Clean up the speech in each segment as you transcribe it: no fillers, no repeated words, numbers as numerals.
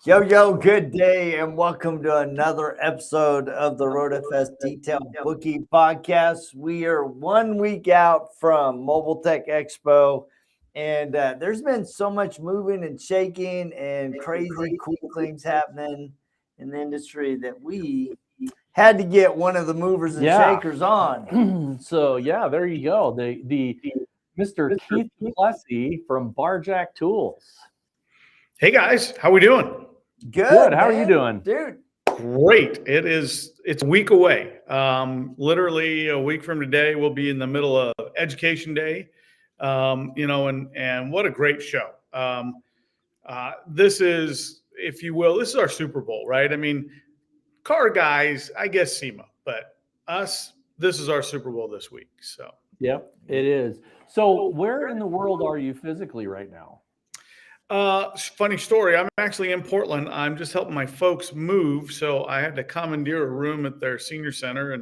Yo, good day, and welcome to another episode of the RoadFS DetailBookie Podcast. We are 1 week out from Mobile Tech Expo, and there's been so much moving and shaking and crazy cool things happening in the industry that we had to get one of the movers and shakers on. So, there you go. The Mr. Keith Duplessie from Barjack Tools. Hey guys, how we doing? Good. How are you doing, dude? Great. It's a week away. Literally a week from today, we'll be in the middle of Education Day. And what a great show. This is, if you will, this is our Super Bowl, right? I mean, car guys, I guess SEMA, but us, this is our Super Bowl this week. So. Yep, it is. So where in the world are you physically right now? Funny story. I'm actually in Portland. I'm just helping my folks move. So I had to commandeer a room at their senior center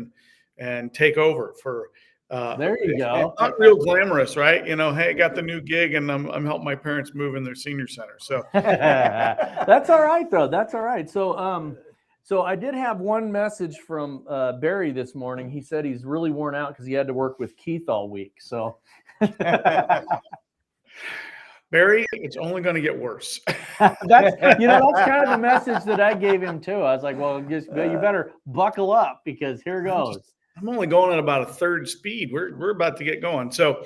and take over for, there you go. It's not real glamorous, right? You know, hey, I got the new gig and I'm helping my parents move in their senior center. So that's all right though. That's all right. So I did have one message from Barry this morning. He said he's really worn out because he had to work with Keith all week. So Barry, it's only going to get worse. that's kind of the message that I gave him too. I was like, well, you better buckle up because here goes. I'm only going at about a third speed. We're about to get going. So,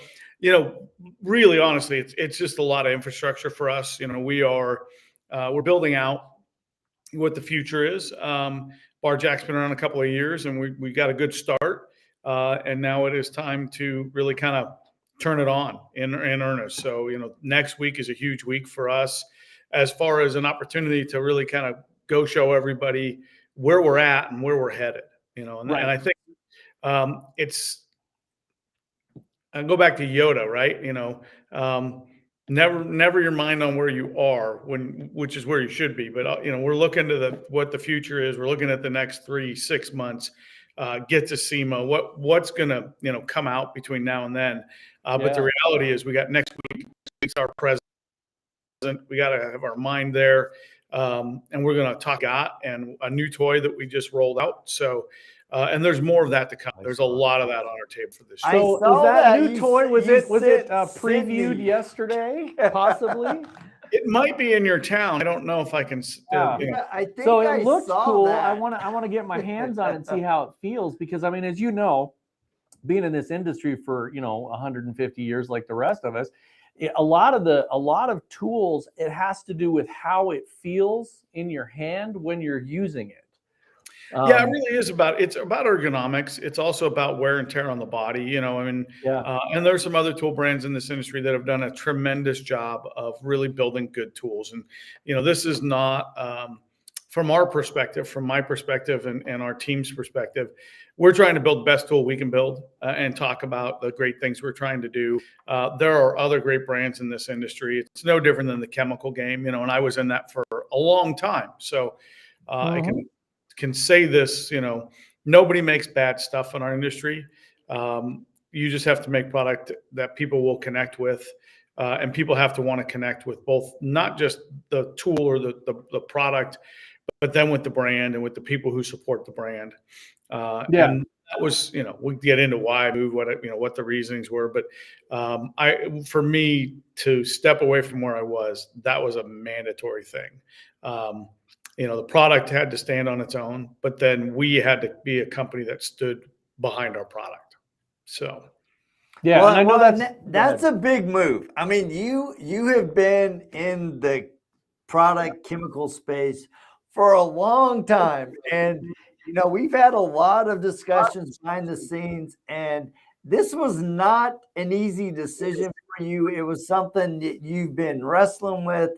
really honestly, it's just a lot of infrastructure for us. We're building out what the future is. Barjack's been around a couple of years and we got a good start. And now it is time to really kind of turn it on in earnest. So, next week is a huge week for us as far as an opportunity to really kind of go show everybody where we're at and where we're headed, And I think I go back to Yoda, right? Never your mind on where you are which is where you should be. But, we're looking to what the future is. We're looking at the next 3-6 months, get to SEMA, what's going to, come out between now and then. But the reality is we got next week's our president. We got to have our mind there. And we're going to talk and a new toy that we just rolled out. So, and there's more of that to come. There's a lot of that on our table for this show. So is that new toy, was it previewed yesterday, possibly? It might be in your town. I don't know if I can. I think so. It looks cool. That. I want to get my hands on it and see how it feels because, I mean, as you know, being in this industry for 150 years, like the rest of us, a lot of tools, it has to do with how it feels in your hand when you're using it. Yeah, it really is it's about ergonomics. It's also about wear and tear on the body, and there's some other tool brands in this industry that have done a tremendous job of really building good tools. And, this is not, from our perspective, from my perspective and our team's perspective, we're trying to build the best tool we can build and talk about the great things we're trying to do. There are other great brands in this industry. It's no different than the chemical game, and I was in that for a long time. So I can say this, nobody makes bad stuff in our industry. You just have to make product that people will connect with, and people have to want to connect with both, not just the tool or the product, but then with the brand and with the people who support the brand. And that was, we get into why I moved, what the reasonings were, but for me to step away from where I was, that was a mandatory thing. The product had to stand on its own, but then we had to be a company that stood behind our product. So, yeah, well, and I know that's a big move. I mean, you have been in the product chemical space for a long time, and we've had a lot of discussions behind the scenes, and this was not an easy decision for you. It was something that you've been wrestling with.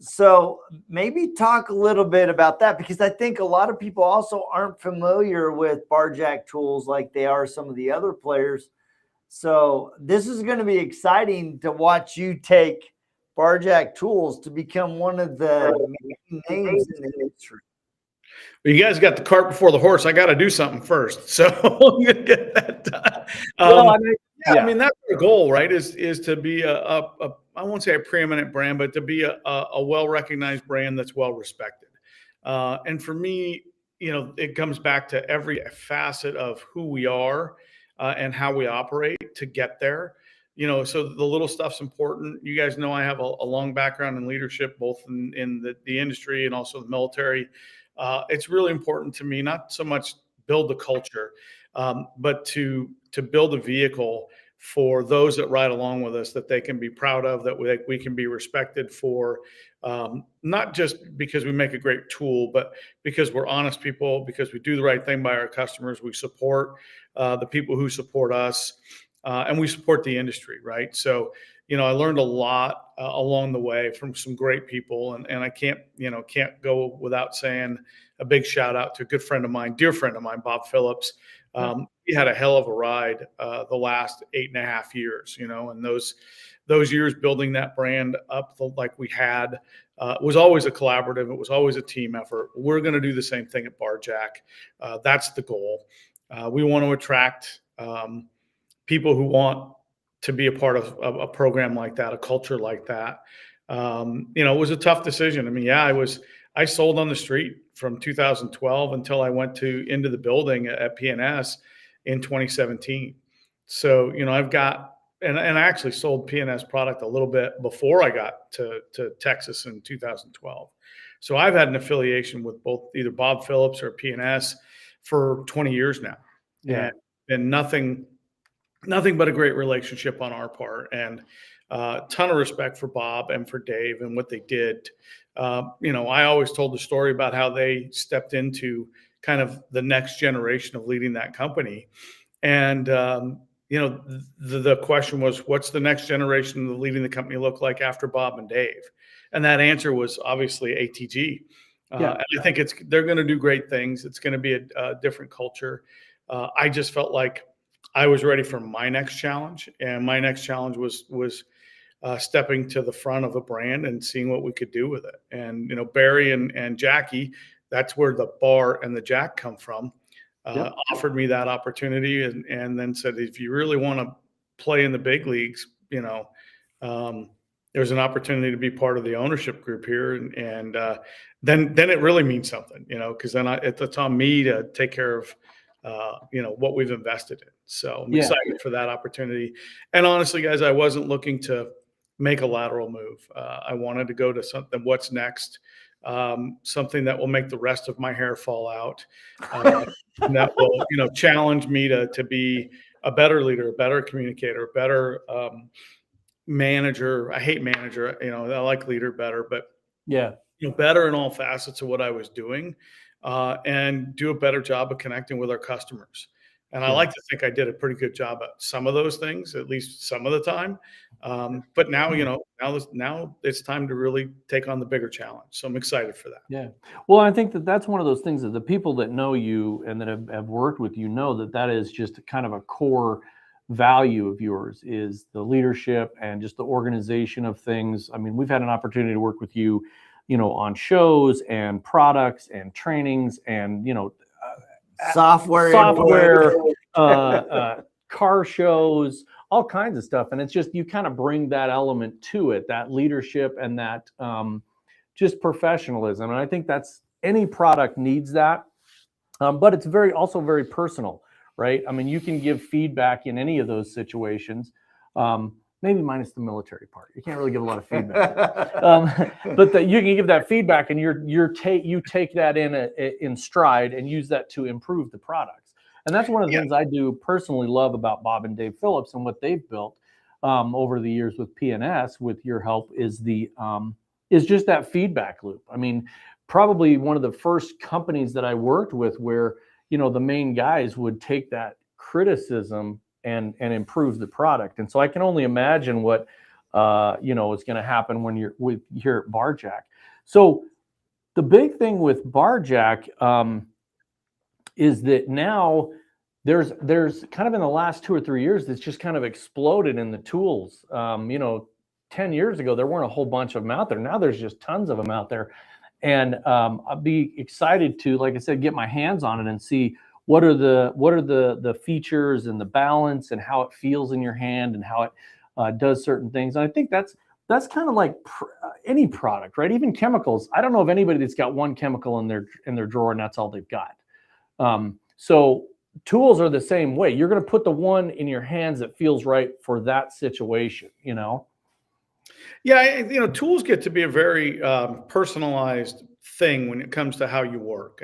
So maybe talk a little bit about that, because I think a lot of people also aren't familiar with Barjack tools like they are some of the other players. So this is going to be exciting to watch you take Barjack tools to become one of the main names in the industry. Well, you guys got the cart before the horse. I got to do something first. So I'm going to get that done. Yeah, I mean, that's the goal, right? Is to be I won't say a preeminent brand, but to be a well-recognized brand that's well-respected. And for me, it comes back to every facet of who we are and how we operate to get there. So the little stuff's important. You guys know I have a long background in leadership, both in the industry and also the military. It's really important to me, not so much build the culture, but to build a vehicle for those that ride along with us that they can be proud of, that we can be respected for, not just because we make a great tool, but because we're honest people, because we do the right thing by our customers. We support the people who support us, and we support the industry, right? So, I learned a lot along the way from some great people, and I can't go without saying a big shout out to a good friend of mine, dear friend of mine, Bob Phillips. He had a hell of a ride the last 8.5 years, and those years building that brand up like we had was always a collaborative. It was always a team effort. We're going to do the same thing at Barjack. That's the goal. We want to attract people who want to be a part of a program like that, a culture like that. It was a tough decision. I mean, I sold on the street from 2012 until I went into the building at PNS in 2017. So, I've got, and I actually sold PNS product a little bit before I got to Texas in 2012. So I've had an affiliation with both either Bob Phillips or PNS for 20 years now. Yeah. And nothing but a great relationship on our part, and a ton of respect for Bob and for Dave and what they did. I always told the story about how they stepped into kind of the next generation of leading that company. And, the question was, what's the next generation of leading the company look like after Bob and Dave? And that answer was obviously ATG. And I think they're going to do great things. It's going to be a different culture. I just felt like I was ready for my next challenge, and my next challenge was stepping to the front of a brand and seeing what we could do with it. And Barry and Jackie, that's where the bar and the Jack come from. Offered me that opportunity, and then said, if you really want to play in the big leagues, there's an opportunity to be part of the ownership group here, and then it really means something, because then it's on me to take care of what we've invested in. So I'm excited for that opportunity. And honestly, guys, I wasn't looking to make a lateral move. I wanted to go to something, what's next, something that will make the rest of my hair fall out, and that will, challenge me to be a better leader, a better communicator, a better manager. I hate manager, I like leader better, but better in all facets of what I was doing. And do a better job of connecting with our customers. And I like to think I did a pretty good job at some of those things, at least some of the time. But now, now it's time to really take on the bigger challenge. So I'm excited for that. Yeah. Well, I think that's one of those things that the people that know you and that have worked with you know that is just kind of a core value of yours, is the leadership and just the organization of things. I mean, we've had an opportunity to work with you, on shows and products and trainings and, software, car shows, all kinds of stuff. And it's just, you kind of bring that element to it, that leadership and that just professionalism. And I think that's, any product needs that, but it's also very personal, right? I mean, you can give feedback in any of those situations. Maybe minus the military part. You can't really give a lot of feedback, but you can give that feedback, and you take that in stride and use that to improve the products. And that's one of the things I do personally love about Bob and Dave Phillips and what they've built over the years with PNS, with your help, is just that feedback loop. I mean, probably one of the first companies that I worked with where the main guys would take that criticism and improve the product. And so I can only imagine what is going to happen when you're here at Barjack. So the big thing with Barjack is that now there's kind of in the last 2 or 3 years, it's just kind of exploded in the tools. 10 years ago, there weren't a whole bunch of them out there. Now there's just tons of them out there. And I'd be excited to, like I said, get my hands on it and see what are the features and the balance and how it feels in your hand and how it does certain things. And I think that's kind of like any product, right? Even chemicals. I don't know of anybody that's got one chemical in their drawer and that's all they've got. So tools are the same way. You're going to put the one in your hands that feels right for that situation, you know? Yeah, tools get to be a very personalized thing when it comes to how you work.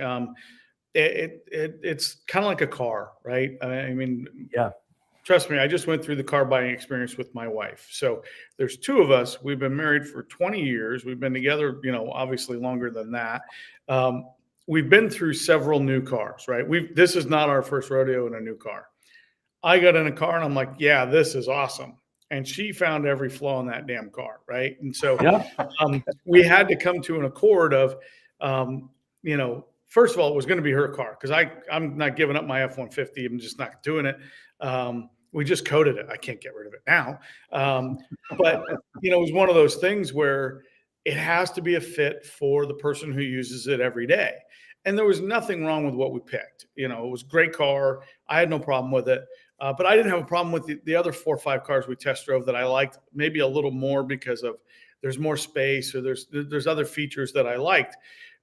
It's kind of like a car, right? I mean, yeah. Trust me, I just went through the car buying experience with my wife. So there's two of us. We've been married for 20 years. We've been together, obviously longer than that. We've been through several new cars, right? This is not our first rodeo in a new car. I got in a car and I'm like, yeah, this is awesome. And she found every flaw in that damn car, right? And so we had to come to an accord of, first of all, it was going to be her car because I'm not giving up my F-150. I'm just not doing it. We just coded it. I can't get rid of it now. But, it was one of those things where it has to be a fit for the person who uses it every day. And there was nothing wrong with what we picked. It was a great car. I had no problem with it. But I didn't have a problem with the other 4 or 5 cars we test drove that I liked maybe a little more because of there's more space or there's other features that I liked.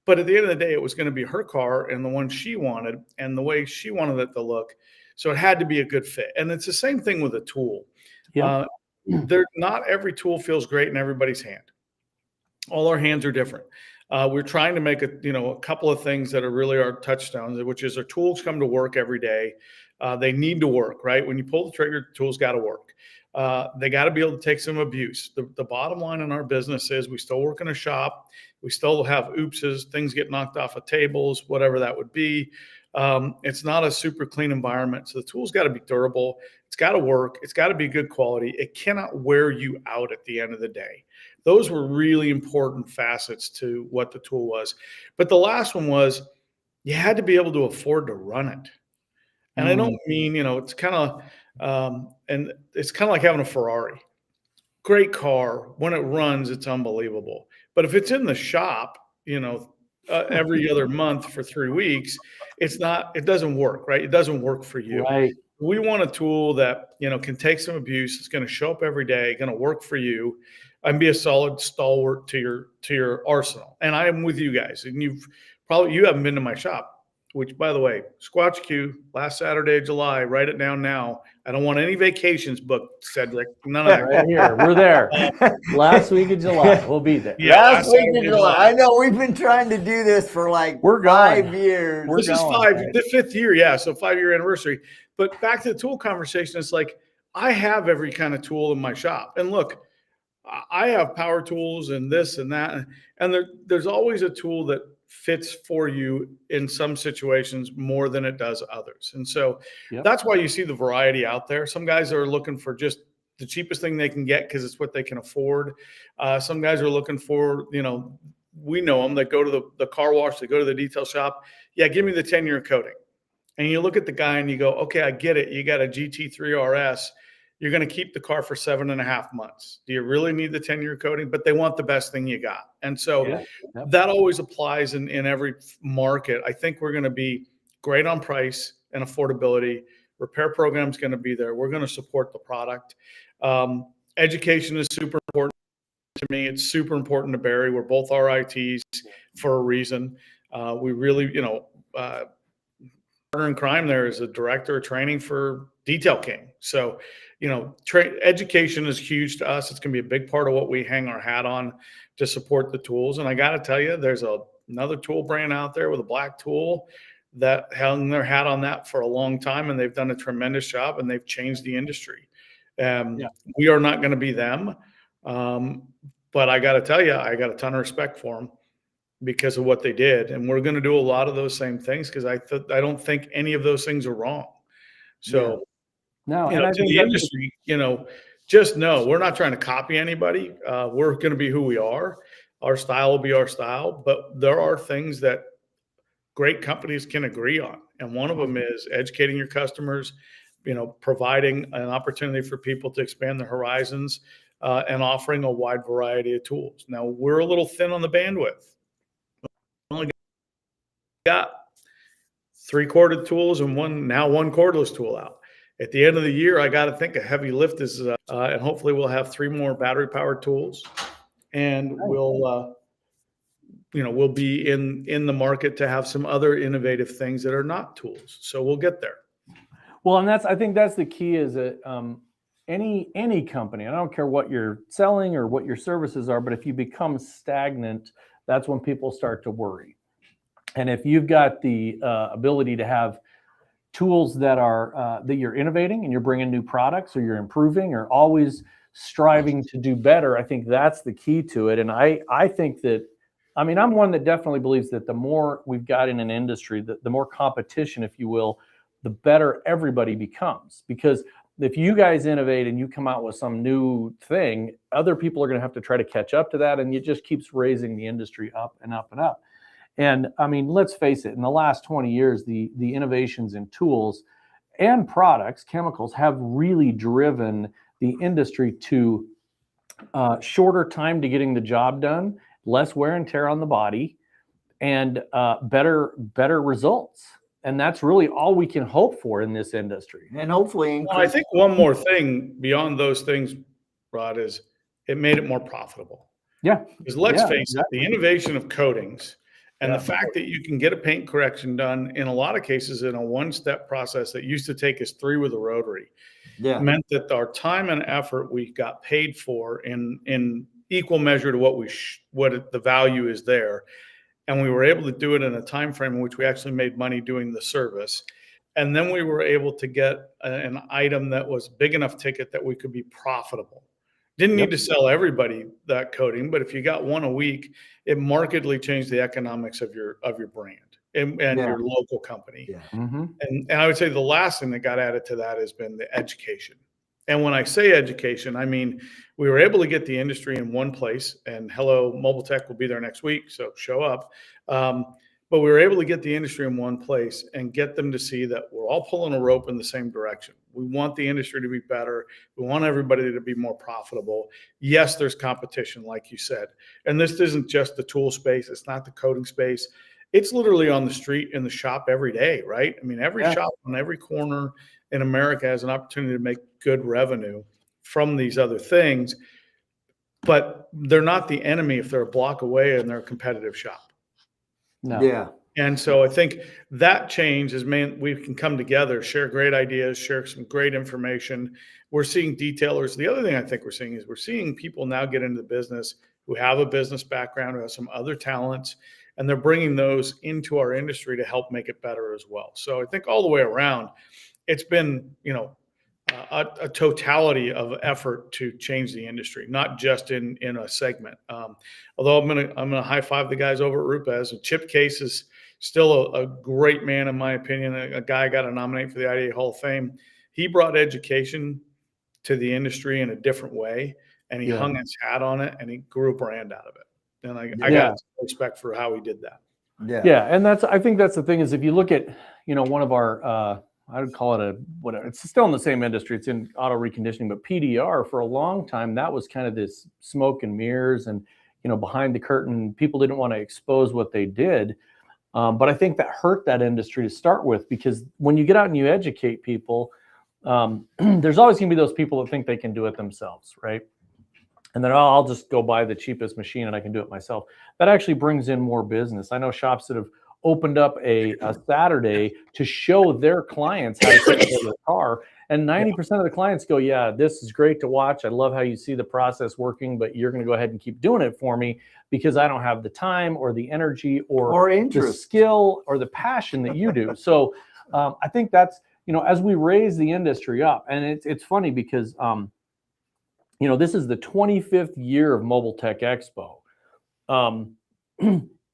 But at the end of the day, it was going to be her car and the one she wanted and the way she wanted it to look. So it had to be a good fit. And it's the same thing with a tool. Yeah. Not every tool feels great in everybody's hand. All our hands are different. We're trying to make a couple of things that are really our touchstones, which is our tools come to work every day. They need to work, right? When you pull the trigger, the tools got to work. They got to be able to take some abuse. The bottom line in our business is we still work in a shop. We still have oopses, things get knocked off of tables, whatever that would be. It's not a super clean environment. So the tool's got to be durable. It's got to work. It's got to be good quality. It cannot wear you out at the end of the day. Those were really important facets to what the tool was. But the last one was you had to be able to afford to run it. And I don't mean, it's kind of, and it's kind of like having a Ferrari. Great car. When it runs, it's unbelievable. But if it's in the shop, every other month for 3 weeks, it doesn't work, right? It doesn't work for you. Right. We want a tool that, can take some abuse. It's going to show up every day, going to work for you and be a solid stalwart to your arsenal. And I am with you guys. And you haven't been to my shop, which by the way, Squatch Q last Saturday of July, write it down now. I don't want any vacations booked, Cedric. None of that. Right here. We're there. Last week of July. We'll be there. Yeah, last week of July. I know we've been trying to do this for we're 5 years. This is the 5th year. Yeah. So 5-year anniversary. But back to the tool conversation. It's like, I have every kind of tool in my shop. And look, I have power tools and this and that. And there's always a tool that fits for you in some situations more than it does others. And so that's why you see the variety out there. Some guys are looking for just the cheapest thing they can get because it's what they can afford. Some guys are looking for, we know them that go to the car wash, they go to the detail shop. Yeah, give me the 10-year coating. And you look at the guy and you go, okay, I get it. You got a GT3 RS. You're going to keep the car for 7.5 months. Do you really need the 10-year coating? But they want the best thing you got. And so that always applies in every market. I think we're going to be great on price and affordability. Repair program is going to be there. We're going to support the product. Education is super important to me. It's super important to Barry. We're both RITs for a reason. We really, partner in crime there is a director of training for Detail King. So, education is huge to us. It's going to be a big part of what we hang our hat on to support the tools. And I got to tell you, there's another tool brand out there with a black tool that hung their hat on that for a long time. And they've done a tremendous job and they've changed the industry. We are not going to be them. But I got to tell you, I got a ton of respect for them because of what they did. And we're going to do a lot of those same things because I don't think any of those things are wrong. So, no, and to the industry, just know we're not trying to copy anybody. We're going to be who we are. Our style will be our style, but there are things that great companies can agree on. And one of them is educating your customers, providing an opportunity for people to expand their horizons and offering a wide variety of tools. Now, we're a little thin on the bandwidth. We only got 3-corded tools and one cordless tool out. At the end of the year, I got to think a heavy lift is, and hopefully we'll have 3 more battery powered tools, and we'll be in the market to have some other innovative things that are not tools. So we'll get there. Well, and I think that's the key, is that any company, I don't care what you're selling or what your services are, but if you become stagnant, that's when people start to worry. And if you've got the ability to have tools that are that you're innovating and you're bringing new products, or you're improving, or always striving to do better, I think that's the key to it. And I think that, I'm one that definitely believes that the more we've got in an industry, the more competition, if you will, the better everybody becomes. Because if you guys innovate and you come out with some new thing, other people are going to have to try to catch up to that, and it just keeps raising the industry up and up and up. And let's face it, in the last 20 years, the innovations in tools and products, chemicals, have really driven the industry to shorter time to getting the job done, less wear and tear on the body, and better results. And that's really all we can hope for in this industry. And hopefully, I think one more thing beyond those things, Rod, is it made it more profitable. Yeah. Because let's face it, the innovation of coatings and the fact that you can get a paint correction done in a lot of cases in a one-step process that used to take us 3 with a Rotary, meant that our time and effort we got paid for in equal measure to what the value is there. And we were able to do it in a time frame in which we actually made money doing the service. And then we were able to get an item that was big enough ticket that we could be profitable. Didn't need to sell everybody that coating, but if you got one a week, it markedly changed the economics of your brand and your local company. Yeah. Mm-hmm. And I would say the last thing that got added to that has been the education. And when I say education, I mean, we were able to get the industry in one place, and Mobile Tech will be there next week, so show up. But we were able to get the industry in one place and get them to see that we're all pulling a rope in the same direction. We want the industry to be better. We want everybody to be more profitable. Yes, there's competition, like you said. And this isn't just the tool space. It's not the coating space. It's literally on the street, in the shop every day, right? Every shop on every corner in America has an opportunity to make good revenue from these other things. But they're not the enemy if they're a block away and they're a competitive shop. No. Yeah. And so I think that change has meant we can come together, share great ideas, share some great information. We're seeing detailers. The other thing I think we're seeing is we're seeing people now get into the business who have a business background, who have some other talents, and they're bringing those into our industry to help make it better as well. So I think all the way around, it's been, a totality of effort to change the industry, not just in a segment. Although I'm gonna high five the guys over at RoadFS. And Chip Case is still a great man, in my opinion, a guy I got to nominate for the IDA Hall of Fame. He brought education to the industry in a different way, and he hung his hat on it, and he grew a brand out of it. And I got respect for how he did that. Yeah. And I think that's the thing, is if you look at, one of our, I would call it it's still in the same industry. It's in auto reconditioning, but PDR, for a long time, that was kind of this smoke and mirrors and, behind the curtain. People didn't want to expose what they did. But I think that hurt that industry to start with, because when you get out and you educate people, there's always going to be those people that think they can do it themselves, right? And then, I'll just go buy the cheapest machine and I can do it myself. That actually brings in more business. I know shops that have opened up a Saturday to show their clients how to take care of their car. And 90% of the clients go, yeah, this is great to watch. I love how you see the process working, but you're going to go ahead and keep doing it for me because I don't have the time or the energy or the skill or the passion that you do. So I think that's, as we raise the industry up, and it's funny because, this is the 25th year of Mobile Tech Expo.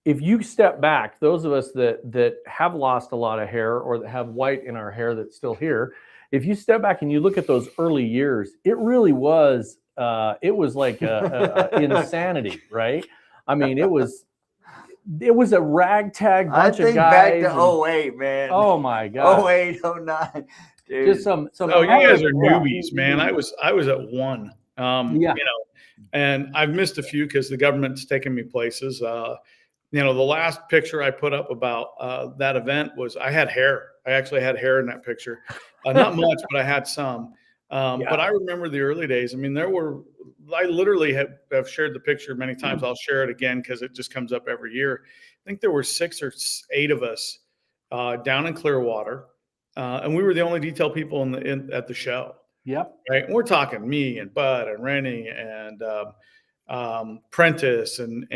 If you step back, those of us that have lost a lot of hair or that have white in our hair that's still here, if you step back and you look at those early years, it really was, like insanity, right? It was a ragtag bunch of guys. I think back to 08, man. Oh my God. 08, 09. Dude. Just some. Oh, you guys are newbies, man. I was at one. And I've missed a few because the government's taken me places. the last picture I put up about that event was I had hair. I actually had hair in that picture. Not much, but I had some. But I remember the early days. I mean, I literally have shared the picture many times. I'll share it again because it just comes up every year. I think there were 6 or 8 of us down in Clearwater, and we were the only detail people at the show. Yep. Right. And we're talking me and Bud and Rennie and Prentice and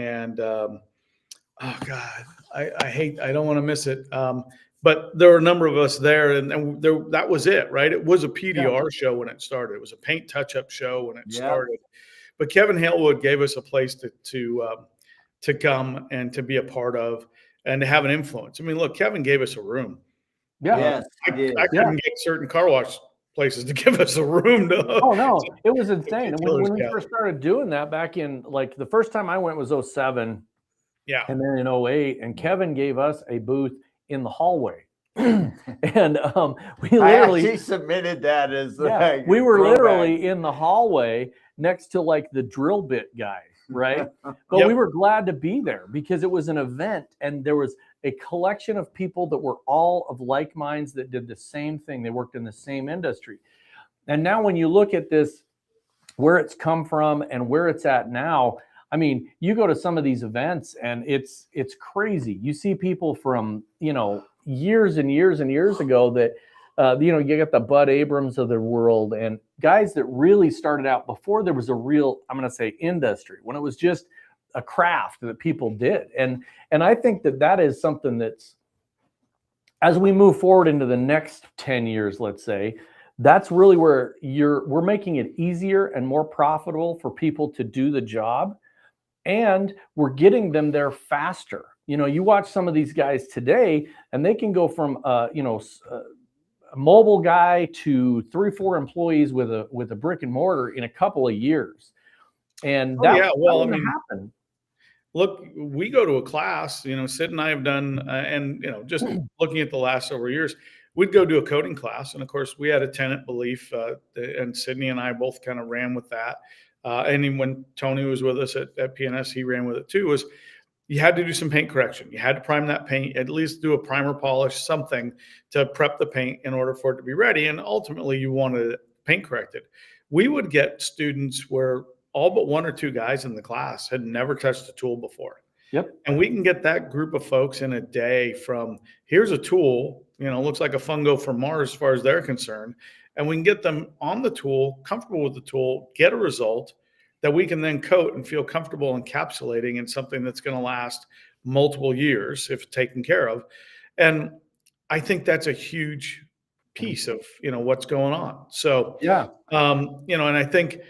oh God, I don't want to miss it. But there were a number of us there, and that was it, right? It was a PDR show when it started. It was a paint touch-up show when it started. But Kevin Halewood gave us a place to come and to be a part of and to have an influence. I mean, look, Kevin gave us a room. Yeah. Yes, I couldn't get certain car wash places to give us a room. Oh no, it was insane. And when we first started doing that back in, like, the first time I went was 2007. Yeah. And then in 2008, and Kevin gave us a booth in the hallway. And we literally actually submitted that as we were literally in the hallway next to like the drill bit guy, right? But we were glad to be there because it was an event and there was a collection of people that were all of like minds that did the same thing. They worked in the same industry. And now when you look at this, where it's come from and where it's at now, I mean, you go to some of these events and it's crazy. You see people from, years and years and years ago that, you got the Bud Abrams of the world and guys that really started out before there was a real, I'm going to say, industry, when it was just a craft that people did. And I think that is something that's, as we move forward into the next 10 years, let's say, that's really where we're making it easier and more profitable for people to do the job. And we're getting them there faster. You watch some of these guys today and they can go from, a mobile guy to 3-4 employees with a brick and mortar in a couple of years. And that happen. Look, we go to a class, Sid and I have done, and, just looking at the last several years, we'd go do a coding class. And of course we had a tenant belief, and Sydney and I both kind of ran with that. And when Tony was with us at PNS, he ran with it too, was you had to do some paint correction. You had to prime that paint, at least do a primer polish, something to prep the paint in order for it to be ready. And ultimately you wanted it paint corrected. We would get students where all but 1 or 2 guys in the class had never touched a tool before. Yep. And we can get that group of folks in a day from, here's a tool, looks like a fungo from Mars as far as they're concerned. And we can get them on the tool, comfortable with the tool, get a result that we can then coat and feel comfortable encapsulating in something that's going to last multiple years if taken care of. And I think that's a huge piece of, what's going on. So, and I think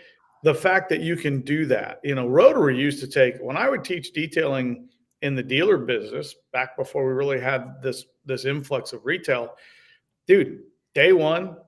the fact that you can do that, Rotary used to take, when I would teach detailing in the dealer business back before we really had this influx of retail, dude, day 1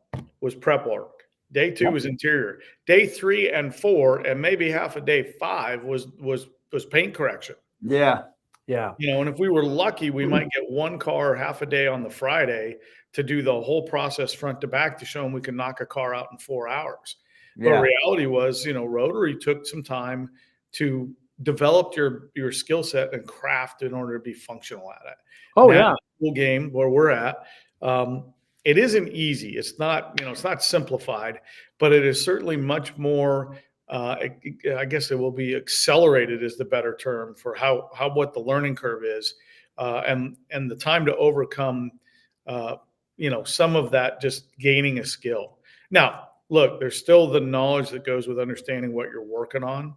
was prep work. Day 2 was interior. Day 3 and 4, and maybe half a day 5 was paint correction. Yeah. And if we were lucky, we might get 1 car half a day on the Friday to do the whole process front to back to show them we can knock a car out in 4 hours. But the reality was, Rotary took some time to develop your skill set and craft in order to be functional at it. Oh, Full game where we're at. It isn't easy. It's not, it's not simplified, but it is certainly much more, I guess it will be accelerated is the better term for what the learning curve is. And the time to overcome, some of that just gaining a skill. Now, look, there's still the knowledge that goes with understanding what you're working on.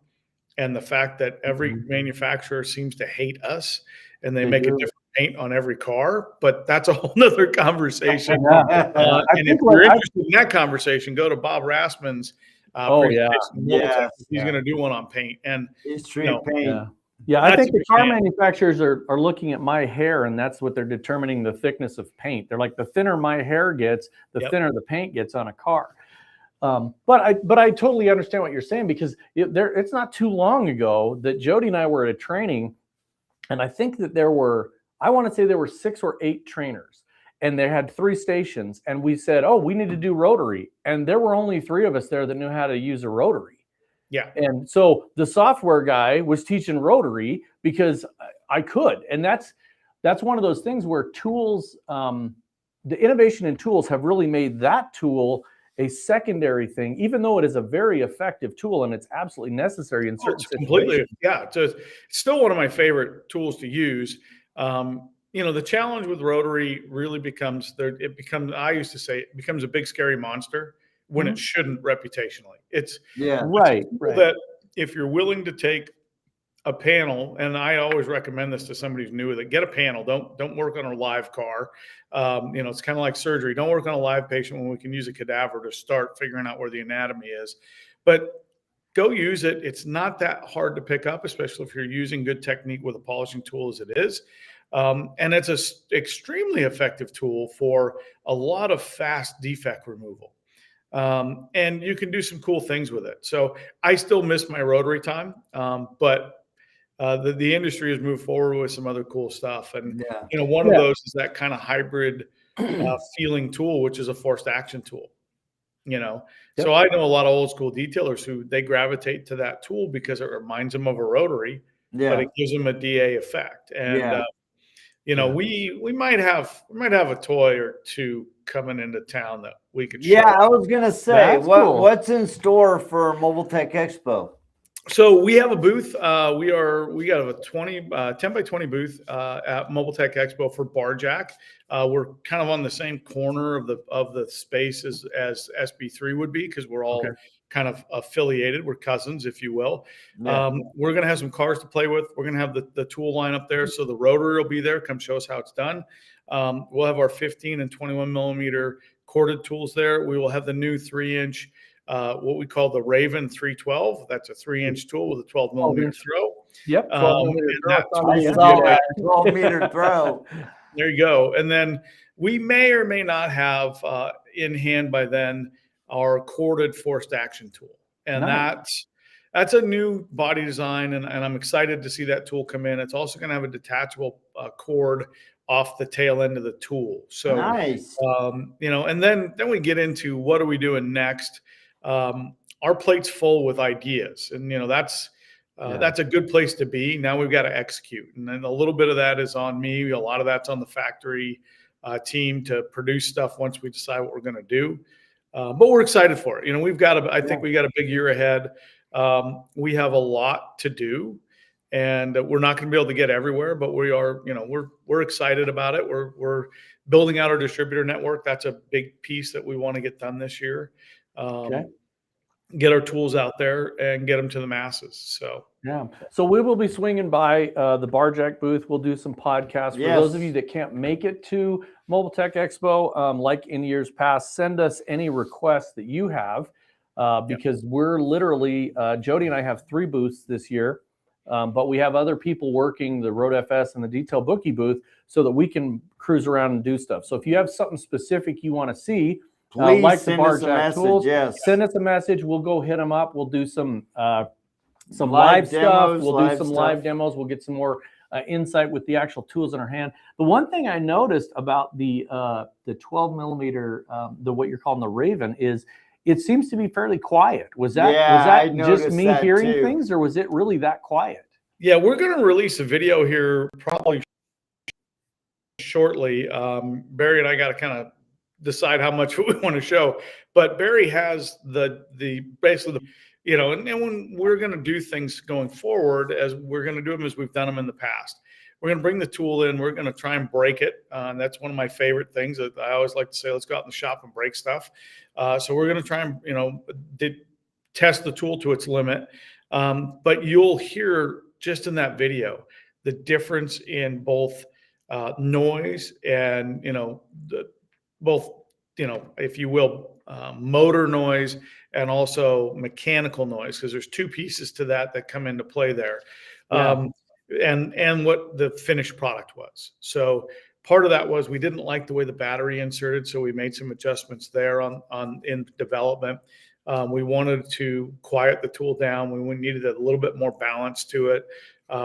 And the fact that every manufacturer seems to hate us and they make a different paint on every car, but that's a whole nother conversation. And if you're interested in that conversation, go to Bob Rassman's he's going to do one on paint and history of paint. Yeah, I think the car manufacturers are looking at my hair, and that's what they're determining the thickness of paint. They're like, the thinner my hair gets, the thinner the paint gets on a car. But I totally understand what you're saying, because it's not too long ago that Jody and I were at a training, and I think that there were 6 or 8 trainers, and they had 3 stations, and we said, oh, we need to do Rotary, and there were only 3 of us there that knew how to use a Rotary. Yeah. And so the software guy was teaching Rotary because I could. And that's one of those things where tools, the innovation in tools have really made that tool a secondary thing, even though it is a very effective tool and it's absolutely necessary in certain situations. It's still one of my favorite tools to use. The challenge with Rotary really becomes, I used to say, it becomes a big scary monster when it shouldn't reputationally. It's right. That if you're willing to take a panel, and I always recommend this to somebody who's new with it, get a panel. Don't work on a live car. It's kind of like surgery. Don't work on a live patient when we can use a cadaver to start figuring out where the anatomy is. But go use it. It's not that hard to pick up, especially if you're using good technique with a polishing tool as it is. And it's an extremely effective tool for a lot of fast defect removal. And you can do some cool things with it. So I still miss my Rotary time, but the industry has moved forward with some other cool stuff. And, one of those is that kind of hybrid feeling tool, which is a forced action tool, So I know a lot of old school detailers who they gravitate to that tool because it reminds them of a Rotary, but it gives them a DA effect. And, we might have a toy or two coming into town that we could show. I was going to say, what's in store for Mobile Tech Expo? So we have a booth. We got a 10 by 20 booth at Mobile Tech Expo for Barjack. We're kind of on the same corner of the space as SB3 would be, because we're all kind of affiliated. We're cousins, if you will. We're going to have some cars to play with. We're going to have the tool line up there. So the Rotary will be there. Come show us how it's done. We'll have our 15 and 21 millimeter corded tools there. We will have the new 3-inch what we call the Raven 312. That's a 3-inch tool with a 12 millimeter throw. 12 meter throw. There you go. And then we may or may not have in hand by then our corded forced action tool. And that's a new body design. And I'm excited to see that tool come in. It's also going to have a detachable cord off the tail end of the tool. So nice. And then we get into what are we doing next? Our plate's full with ideas, and that's a good place to be. Now we've got to execute, and then a little bit of that is on me. A lot of that's on the factory team to produce stuff once we decide what we're going to do. But we're excited for it. We've got I think we got a big year ahead. We have a lot to do, and we're not going to be able to get everywhere, but we are. We're excited about it. We're building out our distributor network. That's a big piece that we want to get done this year. Get our tools out there and get them to the masses. So we will be swinging by the Barjack booth. We'll do some podcasts. For those of you that can't make it to Mobile Tech Expo, like in years past, send us any requests that you have, because we're literally, Jody and I have 3 booths this year, but we have other people working the RoadFS and the DetailBookie booth so that we can cruise around and do stuff. So if you have something specific you want to see, please like send the us a Barjack message. tools, send us a message. We'll go hit them up. We'll do some live stuff. We'll do some live demos. We'll get some more insight with the actual tools in our hand. The one thing I noticed about the 12 millimeter, what you're calling the Raven, is it seems to be fairly quiet. Was that just me hearing things, or was it really that quiet? Yeah, we're going to release a video here probably shortly. Barry and I got to kind of decide how much we want to show, but Barry has basically and when we're going to do things going forward, as we're going to do them as we've done them in the past, we're going to bring the tool in, we're going to try and break it. And that's one of my favorite things that I always like to say, let's go out in the shop and break stuff. So we're going to try and, test the tool to its limit. But you'll hear just in that video, the difference in both noise and, both, if you will, motor noise and also mechanical noise, because there's 2 pieces to that come into play there. And what the finished product was. So part of that was we didn't like the way the battery inserted, so we made some adjustments there in development. We wanted to quiet the tool down. We needed a little bit more balance to it,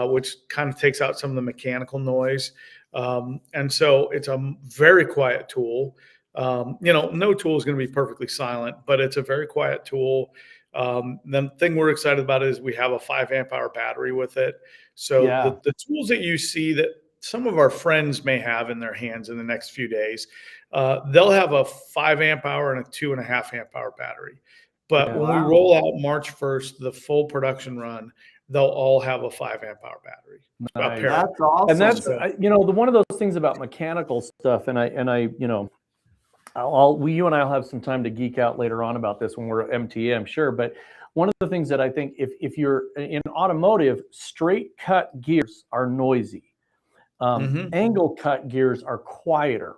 which kind of takes out some of the mechanical noise. And so it's a very quiet tool. No tool is going to be perfectly silent, but it's a very quiet tool. The thing we're excited about is we have a 5 amp hour battery with it. So the tools that you see that some of our friends may have in their hands in the next few days, they'll have a 5 amp hour and a 2.5 amp hour battery. But when we roll out March 1st, the full production run, they'll all have a 5 amp hour battery. Nice. That's awesome. And that's one of those things about mechanical stuff. And I you and I'll have some time to geek out later on about this when we're at MTA, I'm sure. But one of the things that I think if you're in automotive, straight cut gears are noisy. Angle cut gears are quieter.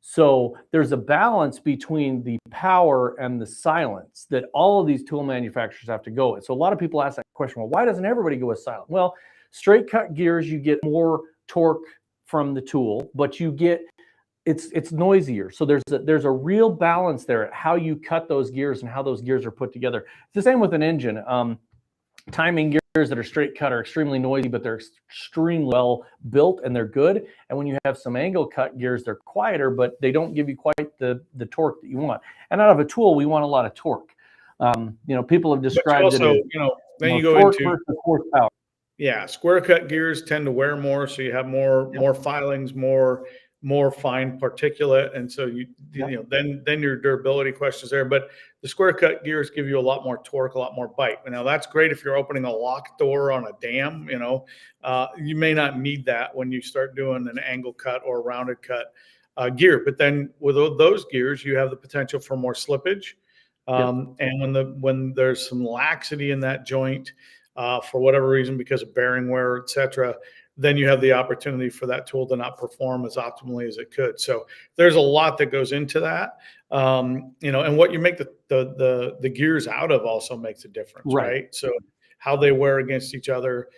So there's a balance between the power and the silence that all of these tool manufacturers have to go with. So a lot of people ask that question, well, why doesn't everybody go with silent? Well, straight cut gears, you get more torque from the tool, but you get it's noisier. So there's a real balance there at how you cut those gears and how those gears are put together. It's the same with an engine. Timing gears that are straight cut are extremely noisy, but they're extremely well built and they're good. And when you have some angle cut gears, they're quieter, but they don't give you quite the torque that you want. And out of a tool, we want a lot of torque. People have described it as, then you go into horsepower. Yeah, square cut gears tend to wear more, so you have more filings, more fine particulate, and so then your durability questions there. But the square cut gears give you a lot more torque, a lot more bite. Now that's great if you're opening a locked door on a dam. You may not need that when you start doing an angle cut or a rounded cut gear. But then with those gears, you have the potential for more slippage, and when there's some laxity in that joint for whatever reason because of bearing wear, etc., then you have the opportunity for that tool to not perform as optimally as it could. So there's a lot that goes into that, and what you make the gears out of also makes a difference, right? So how they wear against each other,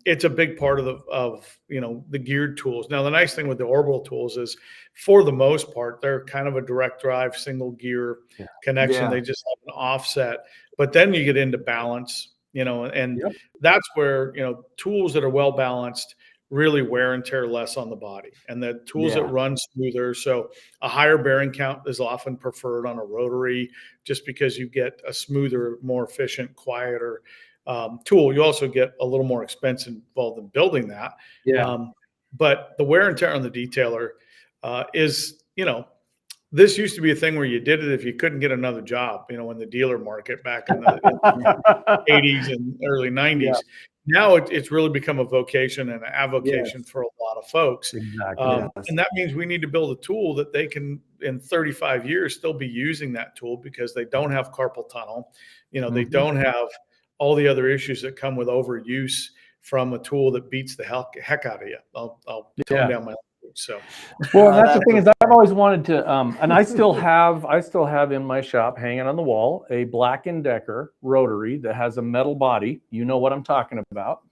it's a big part of the geared tools. Now the nice thing with the orbital tools is, for the most part, they're kind of a direct drive single gear connection. They just have an offset, but then you get into balance. That's where, tools that are well balanced really wear and tear less on the body, and the tools that run smoother. So a higher bearing count is often preferred on a rotary, just because you get a smoother, more efficient, quieter tool. You also get a little more expense involved in building that. But the wear and tear on the detailer is, this used to be a thing where you did it if you couldn't get another job, in the dealer market back in the 80s and early 90s. Now it's really become a vocation and an avocation for a lot of folks. Exactly. And that means we need to build a tool that they can, in 35 years, still be using that tool, because they don't have carpal tunnel. They don't have all the other issues that come with overuse from a tool that beats the heck out of you. I'll tone down my. So, well, that's the thing is, I've always wanted to, and I still have in my shop hanging on the wall a Black & Decker rotary that has a metal body. You know what I'm talking about.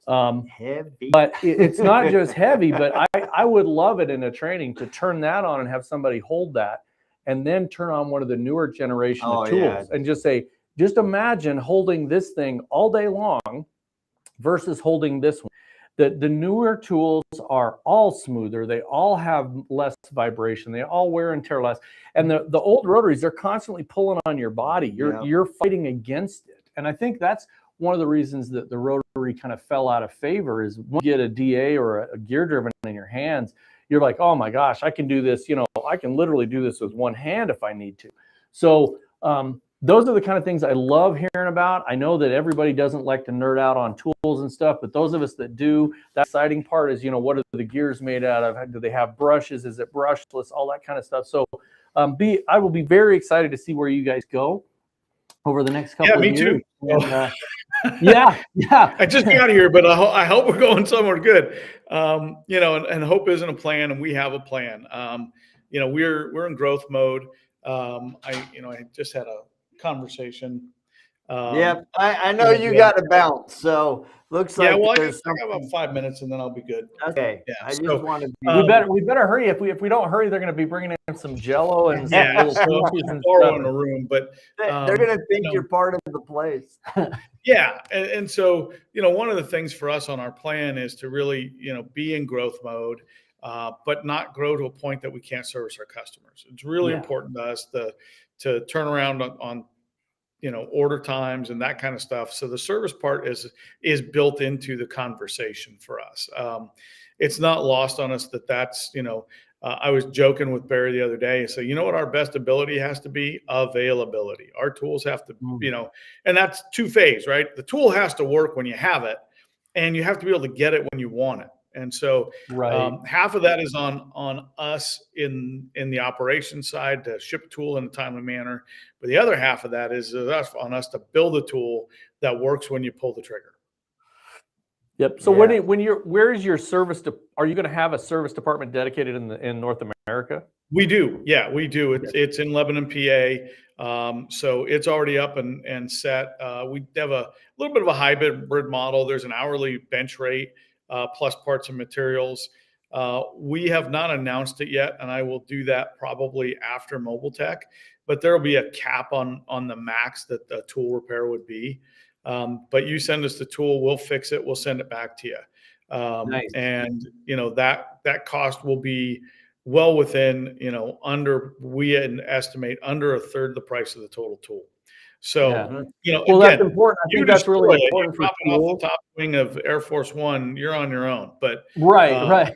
Heavy. But it's not just heavy, but I would love it in a training to turn that on and have somebody hold that, and then turn on one of the newer generation of tools and just say, just imagine holding this thing all day long versus holding this one. The newer tools are all smoother. They all have less vibration. They all wear and tear less. And the old rotaries, they're constantly pulling on your body. You're fighting against it. And I think that's one of the reasons that the rotary kind of fell out of favor, is when you get a DA or a gear driven in your hands, you're like, oh my gosh, I can do this. I can literally do this with one hand if I need to. So those are the kind of things I love hearing about. I know that everybody doesn't like to nerd out on tools and stuff, but those of us that do, that exciting part is, what are the gears made out of? Do they have brushes? Is it brushless? All that kind of stuff. So I will be very excited to see where you guys go over the next couple of years. Yeah, me too. And, yeah. I just got here, but I hope we're going somewhere good. And hope isn't a plan, and we have a plan. We're in growth mode. I just had a conversation. I know you got to bounce, so looks like I got about 5 minutes and then I'll be good. Okay. I just want to we better hurry. If we don't hurry, they're going to be bringing in some Jello and borrowing a room, but they're going to think you're part of the place. And so one of the things for us on our plan is to really be in growth mode, but not grow to a point that we can't service our customers. It's really important to us to turn around on order times and that kind of stuff. So the service part is built into the conversation for us. It's not lost on us that's, I was joking with Barry the other day. So, you know what our best ability has to be? Availability. Our tools have to, and that's two-phase, right? The tool has to work when you have it, and you have to be able to get it when you want it. And so half of that is on us in the operations side to ship a tool in a timely manner. But the other half of that is on us to build a tool that works when you pull the trigger. Yep. So where is your service? Are you going to have a service department dedicated in North America? We do. Yeah, we do. It's in Lebanon, PA. So it's already up and set. We have a little bit of a hybrid model. There's an hourly bench rate plus parts and materials. We have not announced it yet, and I will do that probably after Mobile Tech. But there will be a cap on the max that the tool repair would be. But you send us the tool, we'll fix it, we'll send it back to you. Nice. And that cost will be well within, we estimate under a third the price of the total tool. So, well, again, that's important. I think that's really important. You're dropping off the top wing of Air Force One, you're on your own. But right.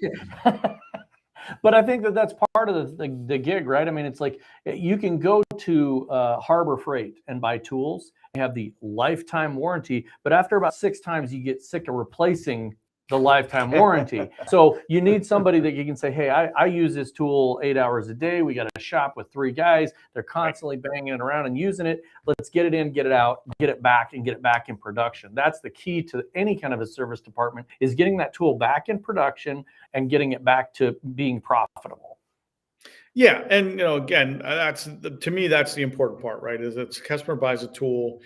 But I think that's part of the gig, right? I mean, it's like you can go to Harbor Freight and buy tools. You have the lifetime warranty, but after about 6 times, you get sick of replacing the lifetime warranty. So you need somebody that you can say, hey, I use this tool 8 hours a day. We got a shop with 3 guys. They're constantly banging it around and using it. Let's get it in, get it out, get it back, and get it back in production. That's the key to any kind of a service department, is getting that tool back in production and getting it back to being profitable. Yeah. And, again, to me, that's the important part, right? Is it's customer buys a tool.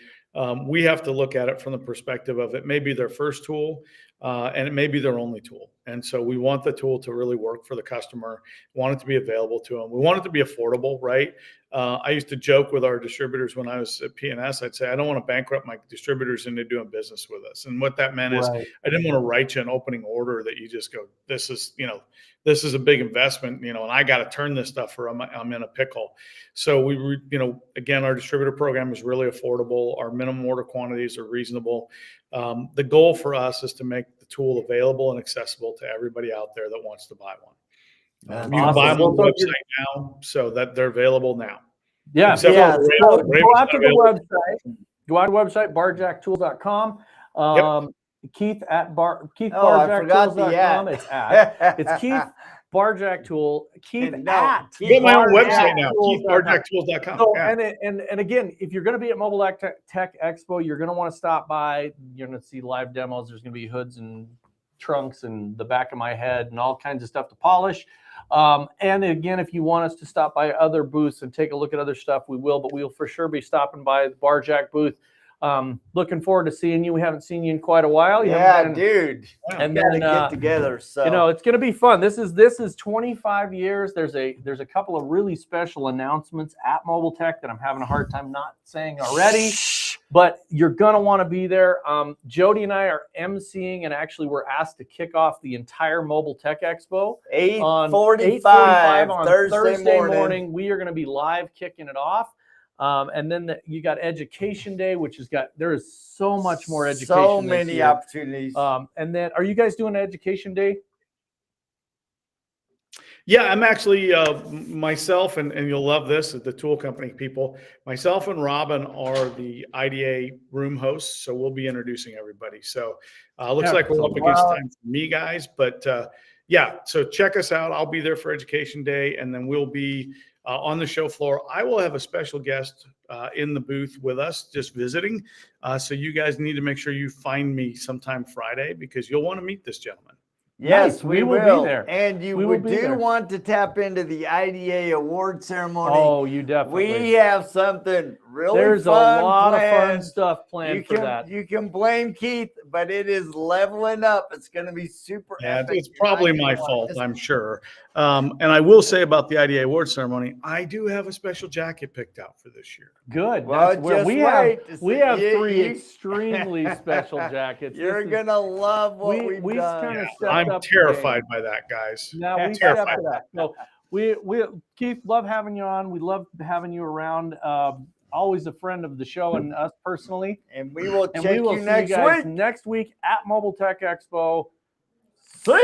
We have to look at it from the perspective of it may be their first tool and it may be their only tool. And so we want the tool to really work for the customer, want it to be available to them. We want it to be affordable, right? I used to joke with our distributors when I was at P&S, I'd say, I don't want to bankrupt my distributors into doing business with us. And what that meant is I didn't want to write you an opening order that you just go, this is a big investment, and I got to turn this stuff or I'm in a pickle. So again, our distributor program is really affordable. Our minimum order quantities are reasonable. The goal for us is to make the tool available and accessible to everybody out there that wants to buy one. You can buy them on the website now, so that they're available now. Yeah. So go out to the website. Go out to the website, barjacktools.com. Keith at KeithBarjackTools.com. It's Keith Barjack Tool. Keith at my own website now. KeithBarjackTools.com. So, and again, if you're going to be at Mobile Tech Expo, you're going to want to stop by. You're going to see live demos. There's going to be hoods and trunks and the back of my head and all kinds of stuff to polish. And again, if you want us to stop by other booths and take a look at other stuff, we will, but we'll for sure be stopping by the Barjack booth. Looking forward to seeing you. We haven't seen you in quite a while. Dude. And then get together. So it's going to be fun. This is 25 years. There's a couple of really special announcements at Mobile Tech that I'm having a hard time not saying already. But you're going to want to be there. Jody and I are emceeing, and actually we're asked to kick off the entire Mobile Tech Expo 8:45 on Thursday morning. We are going to be live kicking it off. And then you got Education Day, there is so much more education. So many opportunities. And then, are you guys doing Education Day? Yeah, I'm actually myself, and you'll love this, the tool company people. Myself and Robin are the IDA room hosts, so we'll be introducing everybody. So looks like we're up against time for me, guys. But so check us out. I'll be there for Education Day, and then we'll be on the show floor. I will have a special guest in the booth with us, just visiting. So you guys need to make sure you find me sometime Friday, because you'll want to meet this gentleman. Yes, nice. we will be there. And you want to tap into the IDA award ceremony. Oh, you definitely. We have something really There's fun a lot planned. of fun stuff planned for that. You can blame Keith, but it is leveling up. It's going to be super epic. It's probably my fault, I'm sure. And I will say about the IDA award ceremony, I do have a special jacket picked out for this year. Good. Well, we have 3 extremely special jackets. You're going to love what we've done. I'm terrified by that, guys. Now we step up to that. So we Keith, love having you on. We love having you around. always a friend of the show and us personally. And we will And check we will you see next you guys week. next week at Mobile Tech Expo. See ya.